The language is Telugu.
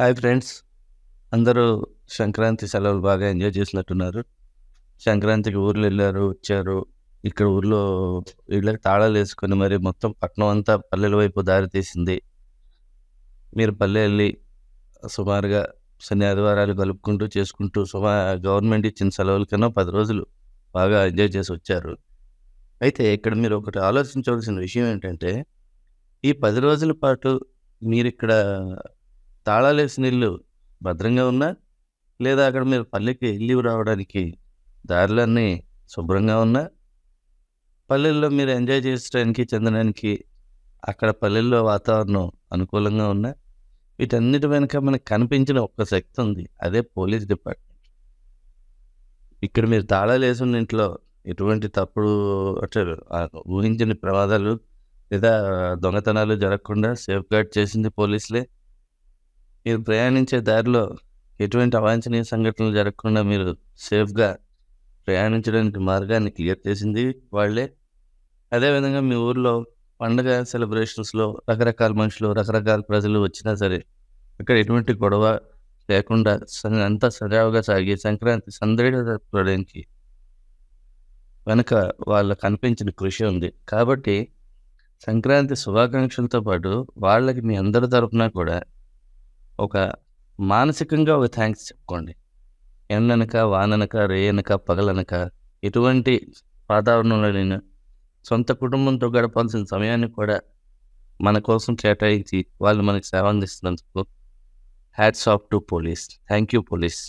Hi friends. అందరూ సంక్రాంతి సెలవులు బాగా ఎంజాయ్ చేసినట్టున్నారు. సంక్రాంతికి ఊర్లెళ్లారు, వచ్చారు. ఇక్కడ ఊర్లో ఇళ్ళకి తాళాలేసుకొని మరి మొత్తం పట్నం అంతా పల్లెల వైపు దారి తీసింది. మీరు పల్లె ఎళ్లి సుమారుగా శని, ఆదివారాలు కలుపుకుంటూ చేసుకుంటూ గవర్నమెంట్ ఇచ్చిన సెలవుల కన్నా 10 రోజులు బాగా ఎంజాయ్ చేసొచ్చారు. అయితే ఇక్కడ మీరు ఒకటి ఆలోచించవలసిన విషయం ఏంటంటే, ఈ 10 రోజుల పాటు మీరిక్కడ తాళాలేసిన ఇల్లు భద్రంగా ఉందా? లేదా అక్కడ మీరు పల్లెకి ఎళ్లి రావడానికి దారులన్నీ శుభ్రంగా ఉన్నా? పల్లెల్లో మీరు ఎంజాయ్ చేసడానికి, చెందడానికి అక్కడ పల్లెల్లో వాతావరణం అనుకూలంగా ఉన్నా? వీటన్నిటి వెనక మనకు కనిపించిన ఒక్క శక్తి ఉంది. అదే పోలీస్ డిపార్ట్మెంట్. ఇక్కడ మీరు తాళాలేసున్న ఇంట్లో ఎటువంటి తప్పుడు అంటే ఊహించని ప్రమాదాలు లేదా దొంగతనాలు జరగకుండా సేఫ్‌గార్డ్ చేసింది పోలీసులే. మీరు ప్రయాణించే దారిలో ఎటువంటి అవాంఛనీయ సంఘటనలు జరగకుండా మీరు సేఫ్‌గా ప్రయాణించడానికి మార్గాన్ని క్లియర్ చేసింది వాళ్ళే. అదేవిధంగా మీ ఊర్లో పండగ సెలబ్రేషన్స్‌లో రకరకాల మనుషులు, రకరకాల ప్రజలు వచ్చినా సరే, అక్కడ ఎటువంటి గొడవ లేకుండా అంతా సజావుగా సాగి సంక్రాంతి సందడిగా జరుపుకోవడానికి వెనక వాళ్ళకి కనిపించిన కృషి ఉంది. కాబట్టి సంక్రాంతి శుభాకాంక్షలతో పాటు వాళ్ళకి మీ అందరి తరపున కూడా ఒక మానసికంగా ఒక థాంక్స్ చెప్పుకోండి. ఎండనక, వాననక, రేయనక, పగలనక ఎటువంటి వాతావరణంలోనైనా సొంత కుటుంబంతో గడపాల్సిన సమయాన్ని కూడా మన కోసం కేటాయించి వాళ్ళు మనకి సేవ అందిస్తున్నందుకు hats off to police. Thank you police.